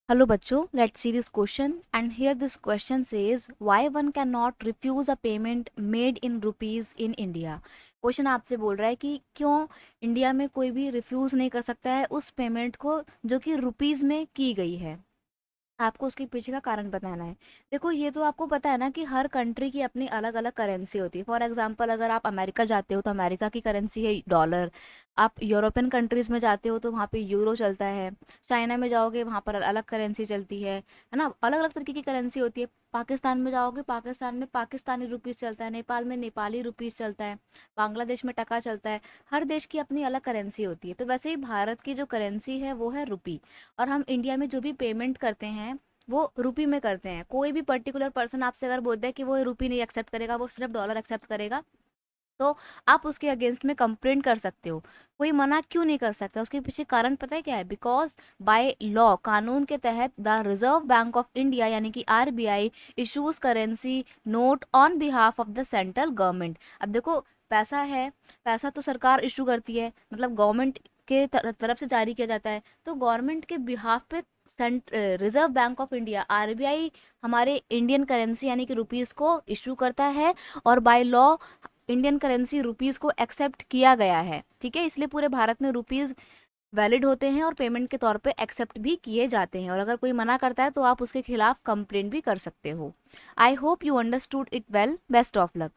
Hello बच्चों, let's see this question and here this question says why one cannot refuse a payment made in rupees in India। Question आपसे बोल रहा है कि क्यों India में कोई भी रिफ्यूज नहीं कर सकता है उस पेमेंट को जो कि रुपीज में की गई है। आपको उसके पीछे का कारण बताना है। देखो ये तो आपको पता है ना कि हर कंट्री की अपनी अलग अलग करेंसी होती है। फॉर एग्जांपल अगर आप अमेरिका जाते हो तो अमेरिका की करेंसी है डॉलर। आप यूरोपियन कंट्रीज में जाते हो तो वहाँ पे यूरो चलता है। चाइना में जाओगे वहाँ पर अलग करेंसी चलती है ना, अलग अलग तरीके की करेंसी होती है। पाकिस्तान में जाओगे पाकिस्तान में पाकिस्तानी रुपीज़ चलता है, नेपाल में नेपाली रुपीज़ चलता है, बांग्लादेश में टका चलता है। हर देश की अपनी अलग करेंसी होती है। तो वैसे ही भारत की जो करेंसी है वो है रुपी। और हम इंडिया में जो भी पेमेंट करते हैं वो रुपी में करते हैं। कोई भी पर्टिकुलर पर्सन आपसे अगर बोलता है कि वो रुपी नहीं एक्सेप्ट करेगा, वो सिर्फ डॉलर एक्सेप्ट करेगा, तो आप उसके अगेंस्ट में कंप्लेंट कर सकते हो। कोई मना क्यों नहीं कर सकता, उसके पीछे कारण पता है क्या है? बिकॉज बाय लॉ, कानून के तहत the reserve bank of India यानी कि RBI issues currency note on behalf of the central government. अब देखो पैसा है, पैसा तो सरकार इशू करती है, मतलब गवर्नमेंट के तरफ से जारी किया जाता है। तो गवर्नमेंट के बिहाफ पे reserve bank of India RBI हमारे इंडियन करेंसी यानी कि रुपीस को इशू करता है। और by law Indian currency rupees को एक्सेप्ट किया गया है, ठीक है। इसलिए पूरे भारत में रुपीस वैलिड होते हैं और पेमेंट के तौर पे एक्सेप्ट भी किए जाते हैं। और अगर कोई मना करता है तो आप उसके खिलाफ कंप्लेंट भी कर सकते हो। I hope you understood it well. Best of luck.